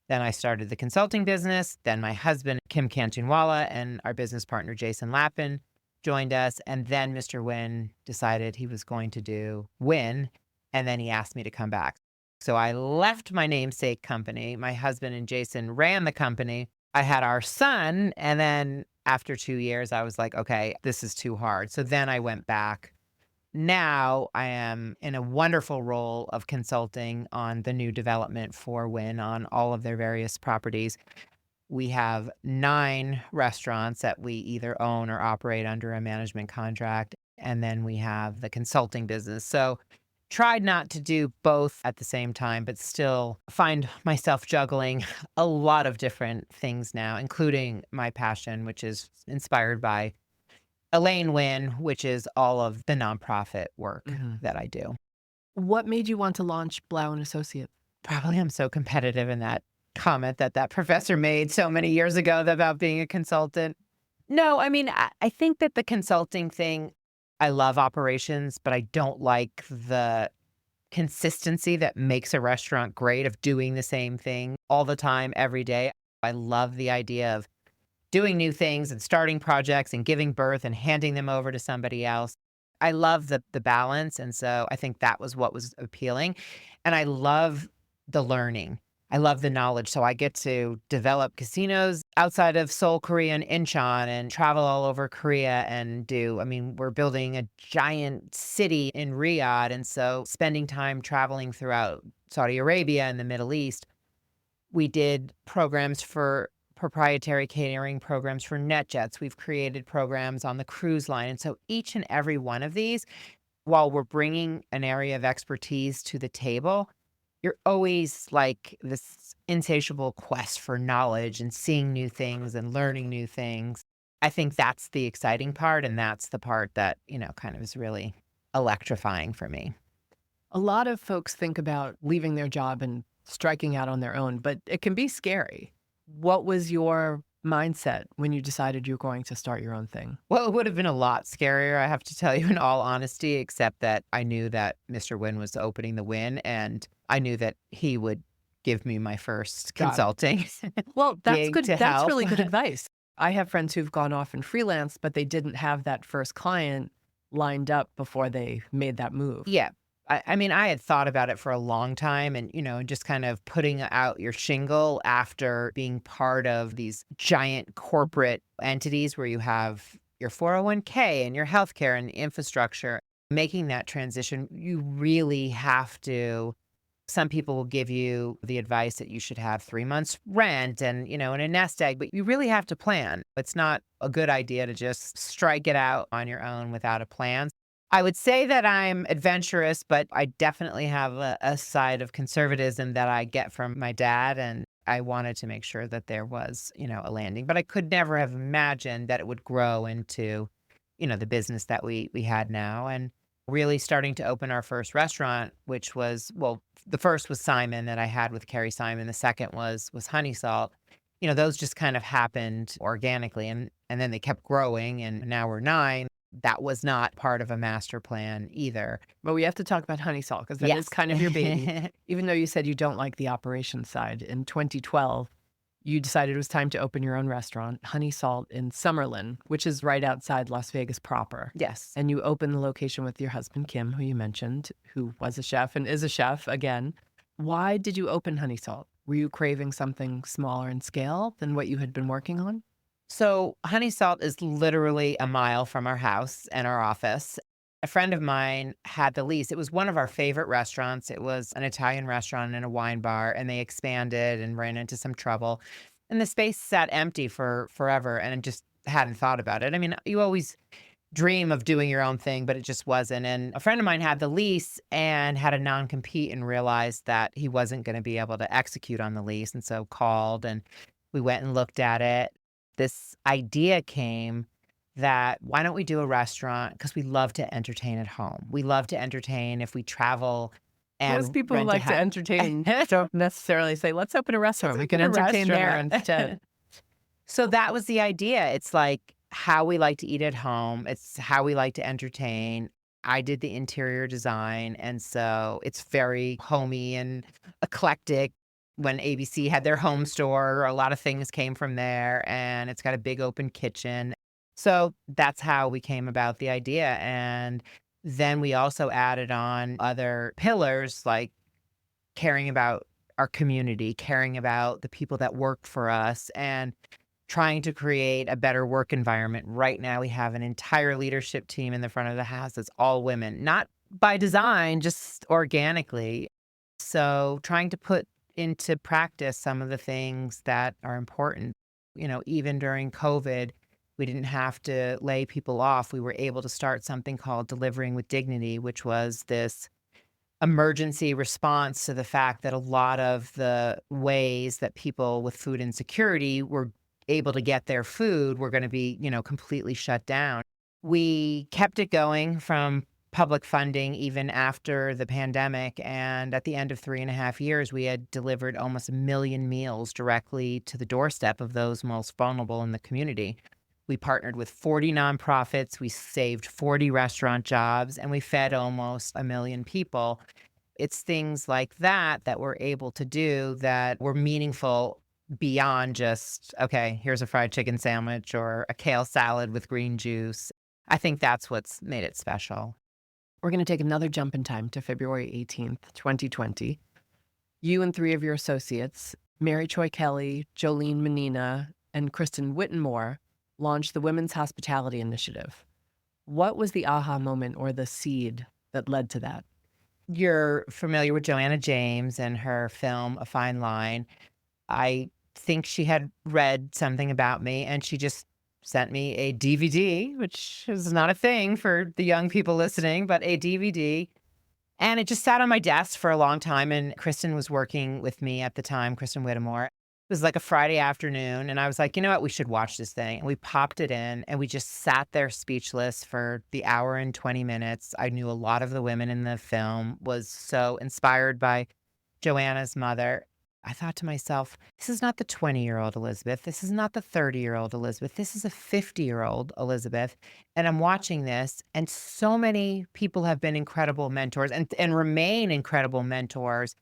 Then I started the consulting business. Then my husband, Kim Cantunwala, and our business partner, Jason Lappin, joined us. And then Mr. Wynn decided he was going to do Wynn, and then he asked me to come back. So I left my namesake company. My husband and Jason ran the company. I had our son, and then after 2 years, I was like, okay, this is too hard. So then I went back. Now I am in a wonderful role of consulting on the new development for Wynn on all of their various properties. We have 9 restaurants that we either own or operate under a management contract, and then we have the consulting business. So tried not to do both at the same time, but still find myself juggling a lot of different things now, including my passion, which is inspired by Elaine Wynn, which is all of the nonprofit work that I do. What made you want to launch Blau and Associates? Probably I'm so competitive in that comment that professor made so many years ago about being a consultant. No, I mean, I think that the consulting thing, I love operations, but I don't like the consistency that makes a restaurant great of doing the same thing all the time, every day. I love the idea of doing new things and starting projects and giving birth and handing them over to somebody else. I love the balance. And so I think that was what was appealing. And I love the learning. I love the knowledge. So I get to develop casinos outside of Seoul, Korea and Incheon and travel all over Korea and we're building a giant city in Riyadh. And so spending time traveling throughout Saudi Arabia and the Middle East, we did programs for proprietary catering programs for NetJets. We've created programs on the cruise line. And so each and every one of these, while we're bringing an area of expertise to the table, you're always like this insatiable quest for knowledge and seeing new things and learning new things. I think that's the exciting part. And that's the part that, kind of is really electrifying for me. A lot of folks think about leaving their job and striking out on their own, but it can be scary. What was your mindset when you decided you were going to start your own thing? Well, it would have been a lot scarier, I have to tell you in all honesty, except that I knew that Mr. Wynn was opening the Wynn, and I knew that he would give me my first Got it. consulting Well, that's gig good. to That's help. really good advice. I have friends who've gone off and freelance, but they didn't have that first client lined up before they made that move. Yeah. I mean, I had thought about it for a long time and, just kind of putting out your shingle after being part of these giant corporate entities where you have your 401k and your healthcare and infrastructure. Making that transition, you really have to. Some people will give you the advice that you should have 3 months rent and, in a nest egg, but you really have to plan. It's not a good idea to just strike it out on your own without a plan. I would say that I'm adventurous, but I definitely have a side of conservatism that I get from my dad. And I wanted to make sure that there was, a landing, but I could never have imagined that it would grow into, the business that we had now. And really starting to open our first restaurant, which was, well, the first was Simon that I had with Kerry Simon. The second was Honey Salt. Those just kind of happened organically and then they kept growing and now we're 9. That was not part of a master plan either. But we have to talk about Honey Salt because that is Yes. kind of your baby. Even though you said you don't like the operations side, in 2012, you decided it was time to open your own restaurant, Honey Salt in Summerlin, which is right outside Las Vegas proper. Yes. And you opened the location with your husband, Kim, who you mentioned, who was a chef and is a chef again. Why did you open Honey Salt? Were you craving something smaller in scale than what you had been working on? So Honey Salt is literally a mile from our house and our office. A friend of mine had the lease. It was one of our favorite restaurants. It was an Italian restaurant and a wine bar, and they expanded and ran into some trouble. And the space sat empty for forever, and I just hadn't thought about it. I mean, you always dream of doing your own thing, but it just wasn't. And a friend of mine had the lease and had a non-compete and realized that he wasn't going to be able to execute on the lease. And so called and we went and looked at it. This idea came that why don't we do a restaurant? Because we love to entertain at home. We love to entertain if we travel and Most people who rent a like to entertain house. don't necessarily say, let's open a restaurant. We can open a entertain there restaurant. instead. So that was the idea. It's like how we like to eat at home. It's how we like to entertain. I did the interior design, and so it's very homey and eclectic. When ABC had their home store, a lot of things came from there, and it's got a big open kitchen. So that's how we came about the idea. And then we also added on other pillars like caring about our community, caring about the people that work for us, and trying to create a better work environment. Right now, we have an entire leadership team in the front of the house that's all women, not by design, just organically. So trying to put into practice some of the things that are important. Even during COVID, we didn't have to lay people off. We were able to start something called Delivering with Dignity, which was this emergency response to the fact that a lot of the ways that people with food insecurity were able to get their food were going to be, completely shut down. We kept it going from public funding even after the pandemic. And at the end of 3.5 years, we had delivered almost 1 million meals directly to the doorstep of those most vulnerable in the community. We partnered with 40 nonprofits. We saved 40 restaurant jobs, and we fed almost 1 million people. It's things like that that we're able to do that were meaningful beyond just, okay, here's a fried chicken sandwich or a kale salad with green juice. I think that's what's made it special. We're going to take another jump in time to February 18th, 2020. You and 3 of your associates, Mary Choi Kelly, Jolene Menina, and Kristen Whittenmore, launched the Women's Hospitality Initiative. What was the aha moment or the seed that led to that? You're familiar with Joanna James and her film, A Fine Line. I think she had read something about me and she just sent me a DVD, which is not a thing for the young people listening, but a DVD. And it just sat on my desk for a long time. And Kristen was working with me at the time, Kristen Whittemore. It was like a Friday afternoon. And I was like, you know what? We should watch this thing. And we popped it in and we just sat there speechless for the hour and 20 minutes. I knew a lot of the women in the film, was so inspired by Joanna's mother. I thought to myself, this is not the 20-year-old Elizabeth. This is not the 30-year-old Elizabeth. This is a 50-year-old Elizabeth. And I'm watching this, and so many people have been incredible mentors and remain incredible mentors.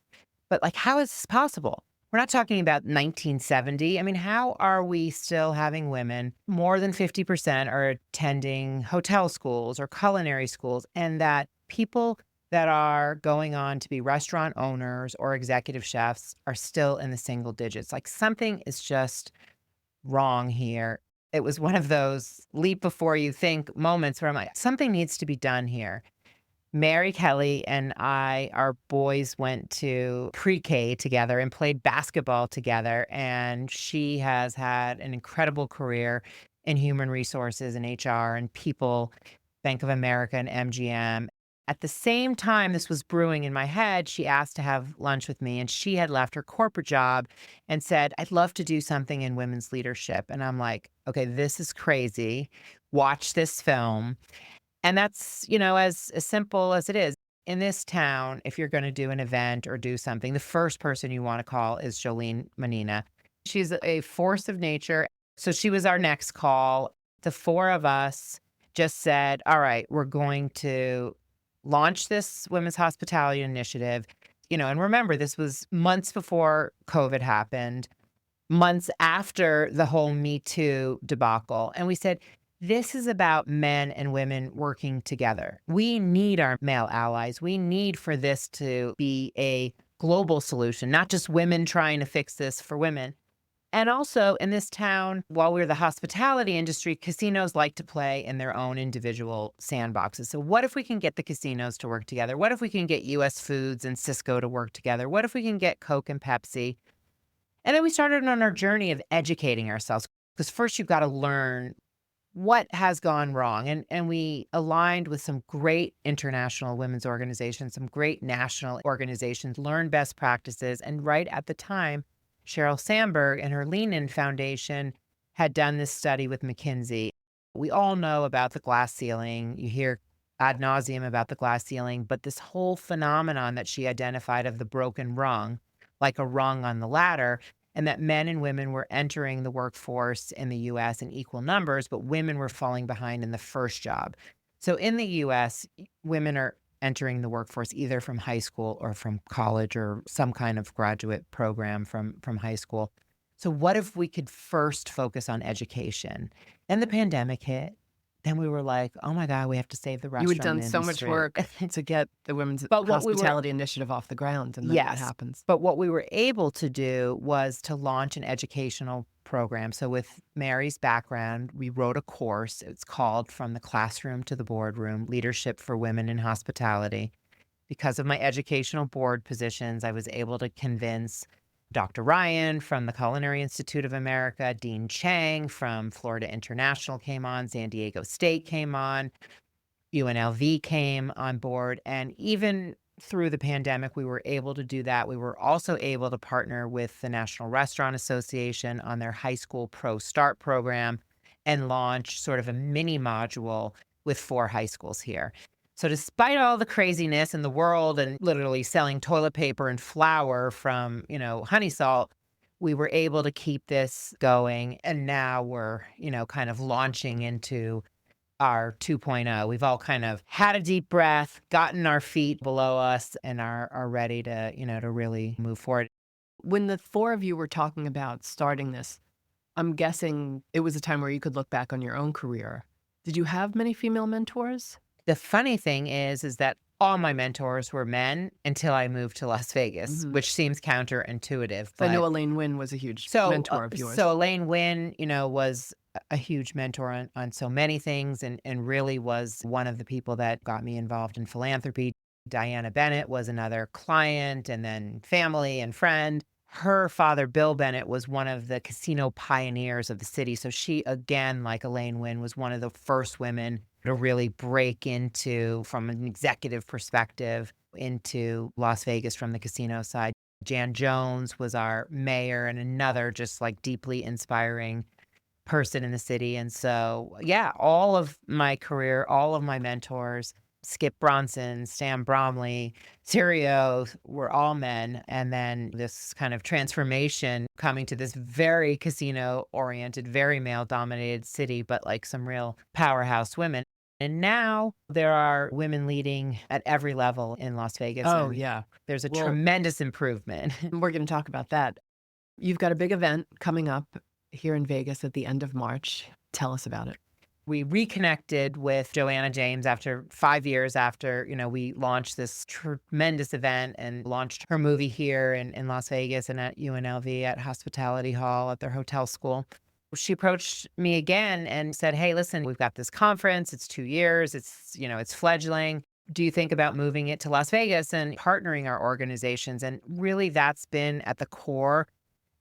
But like, how is this possible? We're not talking about 1970. I mean, how are we still having women? More than 50% are attending hotel schools or culinary schools, and that people that are going on to be restaurant owners or executive chefs are still in the single digits. Like, something is just wrong here. It was one of those leap before you think moments where I'm like, something needs to be done here. Mary Kelly and I, our boys went to pre-K together and played basketball together. And she has had an incredible career in human resources and HR and people, Bank of America and MGM. At the same time this was brewing in my head, she asked to have lunch with me, and she had left her corporate job and said, I'd love to do something in women's leadership. And I'm like, okay, this is crazy. Watch this film. And that's, as simple as it is. In this town, if you're going to do an event or do something, the first person you want to call is Jolene Manina. She's a force of nature. So she was our next call. The four of us just said, all right, we're going to launch this women's hospitality initiative. And remember, this was months before COVID happened, months after the whole Me Too debacle. And we said, this is about men and women working together. We need our male allies. We need for this to be a global solution, not just women trying to fix this for women. And also in this town, while we're the hospitality industry, casinos like to play in their own individual sandboxes. So what if we can get the casinos to work together? What if we can get US Foods and Cisco to work together? What if we can get Coke and Pepsi? And then we started on our journey of educating ourselves, because first you've got to learn what has gone wrong. And we aligned with some great international women's organizations, some great national organizations, learned best practices. And right at the time, Sheryl Sandberg and her Lean In Foundation had done this study with McKinsey. We all know about the glass ceiling. You hear ad nauseum about the glass ceiling, but this whole phenomenon that she identified of the broken rung, like a rung on the ladder, and that men and women were entering the workforce in the US in equal numbers, but women were falling behind in the first job. So in the US, women are entering the workforce either from high school or from college or some kind of graduate program from high school. So what if we could first focus on education? And the pandemic hit. Then we were like, oh my God, we have to save the You restaurant had done so much industry. work to get the Women's But what we were- Hospitality Initiative off the ground, and then what Yes. happens? But what we were able to do was to launch an educational program. So with Mary's background, we wrote a course. It's called From the Classroom to the Boardroom: Leadership for Women in Hospitality. Because of my educational board positions, I was able to convince Dr. Ryan from the Culinary Institute of America, Dean Chang from Florida International came on, San Diego State came on, UNLV came on board. And even through the pandemic, we were able to do that. We were also able to partner with the National Restaurant Association on their high school Pro Start program and launch sort of a mini module with 4 high schools here. So despite all the craziness in the world and literally selling toilet paper and flour from, honey salt, we were able to keep this going. And now we're, kind of launching into our 2.0. We've all kind of had a deep breath, gotten our feet below us, and are ready to, to really move forward. When the four of you were talking about starting this, I'm guessing it was a time where you could look back on your own career. Did you have many female mentors? The funny thing is that all my mentors were men until I moved to Las Vegas, which seems counterintuitive. I know but- Elaine Wynn was a huge So, mentor of yours. So Elaine Wynn, was a huge mentor on so many things, and really was one of the people that got me involved in philanthropy. Diana Bennett was another client, and then family and friend. Her father, Bill Bennett, was one of the casino pioneers of the city. So she, again, like Elaine Wynn, was one of the first women to really break into, from an executive perspective, into Las Vegas from the casino side. Jan Jones was our mayor, and another just like deeply inspiring person in the city. And so, yeah, all of my career, all of my mentors Skip Bronson, Stan Bromley, Sirio were all men. And then this kind of transformation coming to this very casino-oriented, very male-dominated city, but like some real powerhouse women. And now there are women leading at every level in Las Vegas. Oh, and yeah. There's a Well- tremendous improvement. We're going to talk about that. You've got a big event coming up here in Vegas at the end of March. Tell us about it. We reconnected with Joanna James after 5 years after, we launched this tremendous event and launched her movie here in Las Vegas and at UNLV at Hospitality Hall at their hotel school. She approached me again and said, "Hey, listen, we've got this conference. It's 2 years. It's fledgling. Do you think about moving it to Las Vegas and partnering our organizations?" And really that's been at the core.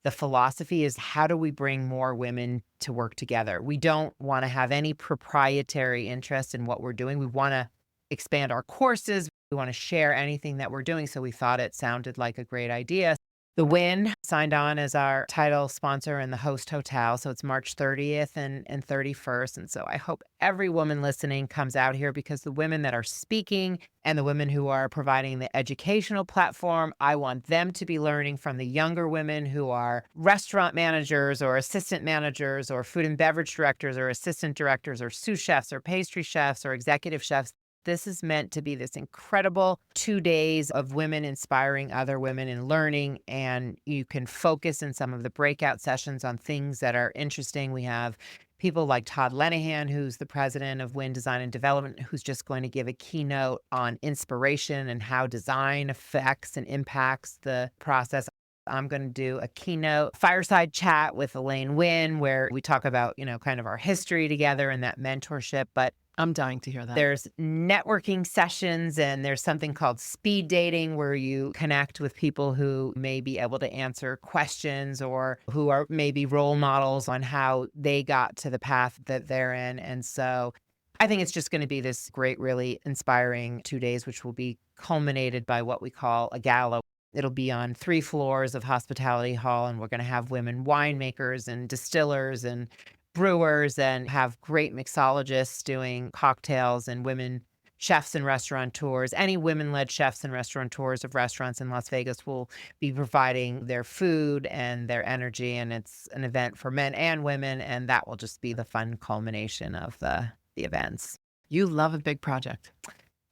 The philosophy is, how do we bring more women to work together? We don't want to have any proprietary interest in what we're doing. We want to expand our courses. We want to share anything that we're doing. So we thought it sounded like a great idea. The Wynn signed on as our title sponsor in the host hotel. So it's March 30th and 31st. And so I hope every woman listening comes out here, because the women that are speaking and the women who are providing the educational platform, I want them to be learning from the younger women who are restaurant managers or assistant managers or food and beverage directors or assistant directors or sous chefs or pastry chefs or executive chefs. This is meant to be this incredible 2 days of women inspiring other women and learning, and you can focus in some of the breakout sessions on things that are interesting. We have people like Todd Lenahan, who's the president of Wynn Design and Development, who's just going to give a keynote on inspiration and how design affects and impacts the process. I'm going to do a keynote fireside chat with Elaine Wynn, where we talk about, kind of our history together and that mentorship. But I'm dying to hear that. there's networking sessions, and there's something called speed dating, where you connect with people who may be able to answer questions or who are maybe role models on how they got to the path that they're in. And so I think it's just going to be this great, really inspiring 2 days, which will be culminated by what we call a gala. It'll be on 3 floors of Hospitality Hall, and we're going to have women winemakers and distillers and brewers, and have great mixologists doing cocktails, and women chefs and restaurateurs. Any women-led chefs and restaurateurs of restaurants in Las Vegas will be providing their food and their energy, and it's an event for men and women, and that will just be the fun culmination of the events. You love a big project.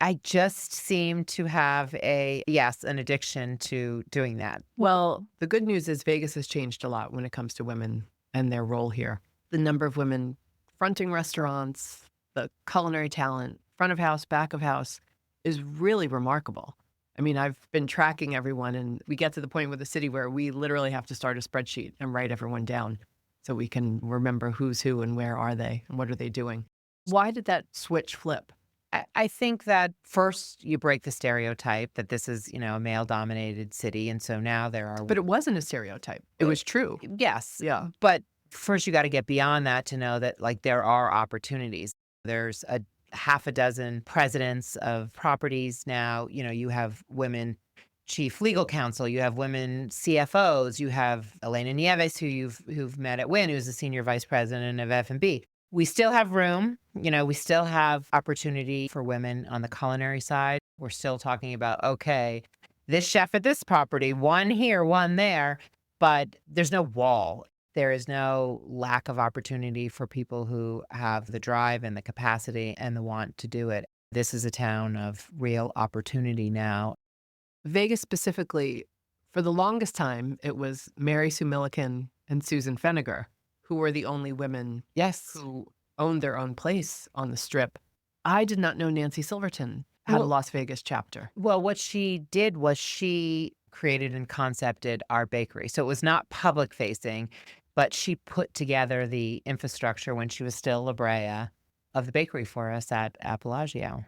I just seem to have an addiction to doing that. Well, the good news is Vegas has changed a lot when it comes to women and their role here. The number of women fronting restaurants, the culinary talent, front of house, back of house, is really remarkable. I mean, I've been tracking everyone, and we get to the point with the city where we literally have to start a spreadsheet and write everyone down so we can remember who's who and where are they and what are they doing. Why did that switch flip? I think that first you break the stereotype that this is, a male-dominated city, and so now there are. But it wasn't a stereotype. It was true. Yes. Yeah. But first you got to get beyond that to know that there are opportunities. There's a half a dozen presidents of properties now. You have women chief legal counsel, you have women CFOs, you have Elena Nieves, who've met at Wynn, who's the senior vice president of F&B. We still have room, we still have opportunity for women on the culinary side. We're still talking about, okay, this chef at this property, one here, one there, but there's no wall. There is no lack of opportunity for people who have the drive and the capacity and the want to do it. This is a town of real opportunity now. Vegas specifically, for the longest time, it was Mary Sue Milliken and Susan Feniger who were the only women Yes. who owned their own place on the Strip. I did not know Nancy Silverton had a Las Vegas chapter. Well, what she did was she created and concepted our bakery. So it was not public facing, but she put together the infrastructure when she was still La Brea of the bakery for us at Apologio.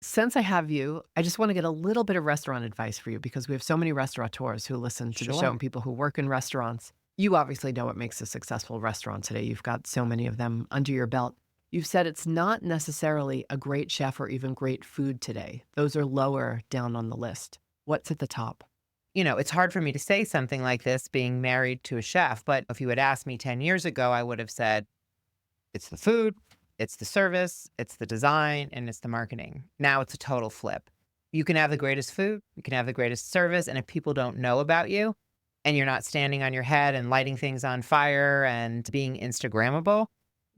Since I have you, I just want to get a little bit of restaurant advice for you, because we have so many restaurateurs who listen to the show Sure. and people who work in restaurants. You obviously know what makes a successful restaurant today. You've got so many of them under your belt. You've said it's not necessarily a great chef or even great food today. Those are lower down on the list. What's at the top? It's hard for me to say something like this being married to a chef, but if you had asked me 10 years ago, I would have said, it's the food, It's the service, it's the design, and it's the marketing. Now it's a total flip. You can have the greatest food, you can have the greatest service, and if people don't know about you and you're not standing on your head and lighting things on fire and being Instagrammable,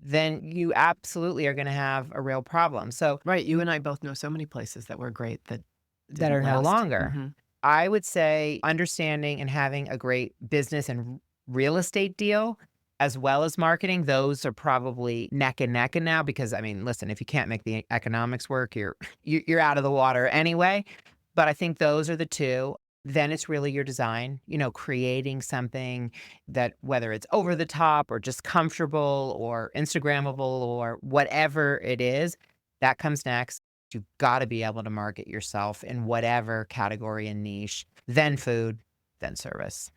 then you absolutely are going to have a real problem. So Right. You and I both know so many places that were great that that didn't are no last. longer. Mhm. I would say understanding and having a great business and real estate deal as well as marketing, those are probably neck and neck and now because I mean, listen, if you can't make the economics work, you're out of the water anyway. But I think those are the two. Then it's really your design, creating something that whether it's over the top or just comfortable or Instagrammable or whatever it is, that comes next. You've got to be able to market yourself in whatever category and niche, then food, then service.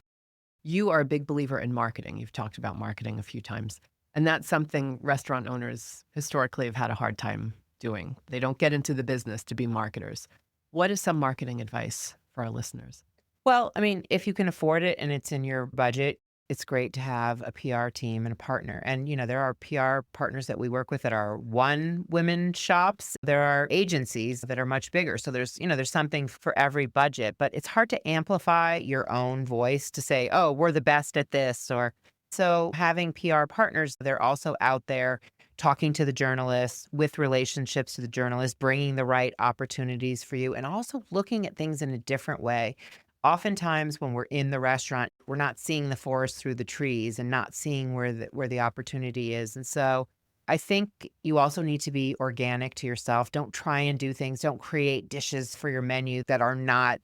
You are a big believer in marketing. You've talked about marketing a few times. And that's something restaurant owners historically have had a hard time doing. They don't get into the business to be marketers. What is some marketing advice for our listeners? Well, I mean, if you can afford it and it's in your budget, it's great to have a PR team and a partner. And, there are PR partners that we work with that are one women shops. There are agencies that are much bigger. So there's something for every budget, but it's hard to amplify your own voice to say, oh, we're the best at this. Or so having PR partners, they're also out there talking to the journalists with relationships to the journalists, bringing the right opportunities for you and also looking at things in a different way. Oftentimes when we're in the restaurant, we're not seeing the forest through the trees and not seeing where the opportunity is. And so I think you also need to be organic to yourself. Don't try and do things. Don't create dishes for your menu that are not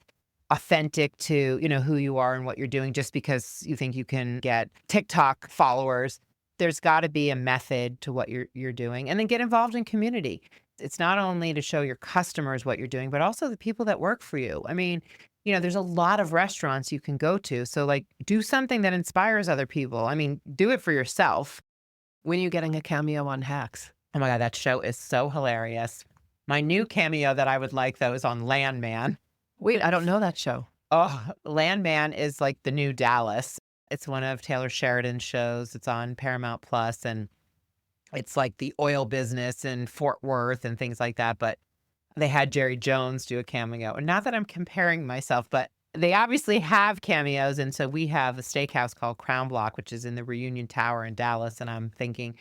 authentic to, who you are and what you're doing just because you think you can get TikTok followers. There's got to be a method to what you're doing and then get involved in community. It's not only to show your customers what you're doing, but also the people that work for you. I mean, there's a lot of restaurants you can go to. So like do something that inspires other people. I mean, do it for yourself. When are you getting a cameo on Hacks? Oh my God, that show is so hilarious. My new cameo that I would like though is on Landman. Wait, I don't know that show. Oh, Landman is like the new Dallas. It's one of Taylor Sheridan's shows. It's on Paramount Plus and it's like the oil business in Fort Worth and things like that. But they had Jerry Jones do a cameo. And not that I'm comparing myself, but they obviously have cameos. And so we have a steakhouse called Crown Block, which is in the Reunion Tower in Dallas. And I'm thinking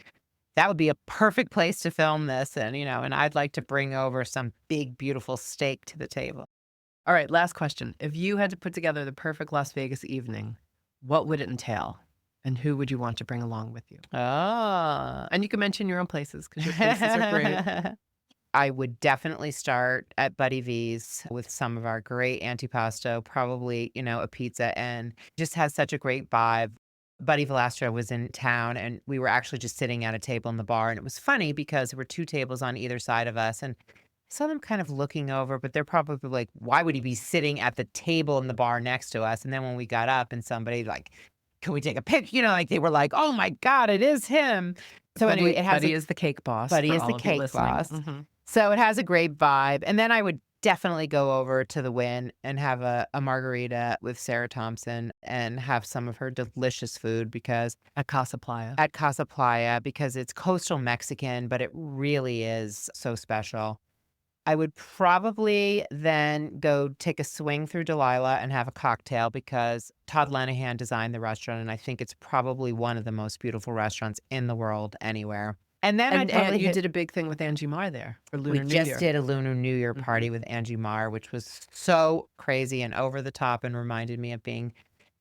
that would be a perfect place to film this. And, and I'd like to bring over some big, beautiful steak to the table. All right, last question. If you had to put together the perfect Las Vegas evening, what would it entail? And who would you want to bring along with you? Oh. And you can mention your own places because your places are great. I would definitely start at Buddy V's with some of our great antipasto, probably, a pizza, and just has such a great vibe. Buddy Velastra was in town and we were actually just sitting at a table in the bar. And it was funny because there were two tables on either side of us. And I saw them kind of looking over, but they're probably like, why would he be sitting at the table in the bar next to us? And then when we got up and somebody like, can we take a picture? Like they were like, oh my God, it is him. So anyway, it has Buddy is the cake boss. Buddy for is all the of you cake listening. boss. Mm-hmm. So it has a great vibe. And then I would definitely go over to the Wynn and have a margarita with Sarah Thompson and have some of her delicious food because At Casa Playa. at Casa Playa, because it's coastal Mexican, but it really is so special. I would probably then go take a swing through Delilah and have a cocktail because Todd Lenahan designed the restaurant. And I think it's probably one of the most beautiful restaurants in the world anywhere. And then And you did a big thing with Angie Marr there for Lunar we New Year. just did a Lunar New Year party with Angie Marr, which was so crazy and over the top and reminded me of being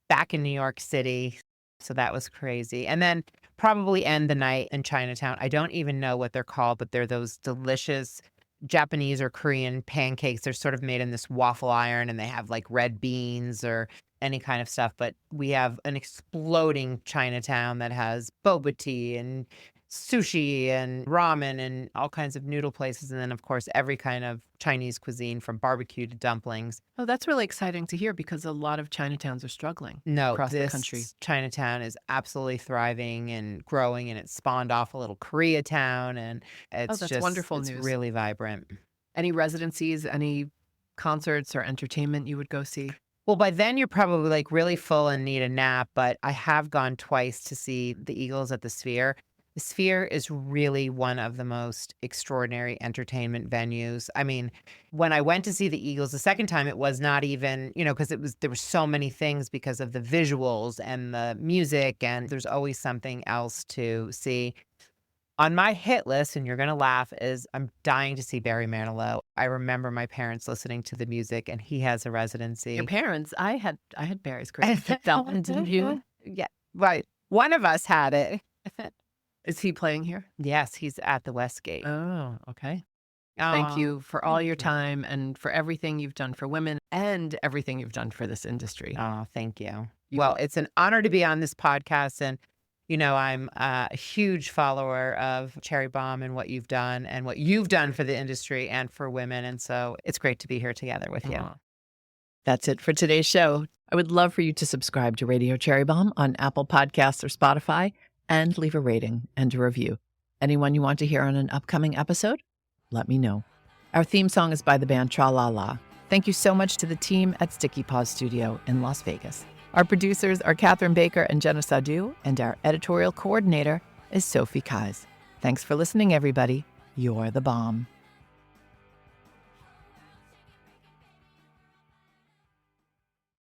back in New York City. So that was crazy. And then probably end the night in Chinatown. I don't even know what they're called, but they're those delicious Japanese or Korean pancakes. They're sort of made in this waffle iron and they have like red beans or any kind of stuff. But we have an exploding Chinatown that has boba tea and sushi and ramen and all kinds of noodle places. And then, of course, every kind of Chinese cuisine from barbecue to dumplings. Oh, that's really exciting to hear because a lot of Chinatowns are struggling No, across the this country. Chinatown is absolutely thriving and growing, and it spawned off a little Koreatown, and it's that's just wonderful it's news. really vibrant. Any residencies, any concerts or entertainment you would go see? Well, by then you're probably like really full and need a nap, but I have gone twice to see the Eagles at the Sphere. The Sphere is really one of the most extraordinary entertainment venues. I mean, when I went to see the Eagles the second time, it was not even, because there were so many things because of the visuals and the music, and there's always something else to see. On my hit list, and you're gonna laugh, is I'm dying to see Barry Manilow. I remember my parents listening to the music, and he has a Your residency. parents, I had Barry's Christmas album, didn't you? Yeah, right. One of us had it. Is he playing here? Yes, he's at the Westgate. Oh, okay. Thank Aw, you for all thank your you. time and for everything you've done for women and everything you've done for this industry. Oh, thank you. You Well, bet. it's an honor to be on this podcast. And, I'm a huge follower of Cherry Bombe and what you've done for the industry and for women. And so it's great to be here together with you. Aw. That's it for today's show. I would love for you to subscribe to Radio Cherry Bombe on Apple Podcasts or Spotify and leave a rating and a review. Anyone you want to hear on an upcoming episode? Let me know. Our theme song is by the band Tra La La. Thank you so much to the team at Sticky Paws Studio in Las Vegas. Our producers are Catherine Baker and Jenna Sadu, and our editorial coordinator is Sophie Kais. Thanks for listening, everybody. You're the bomb.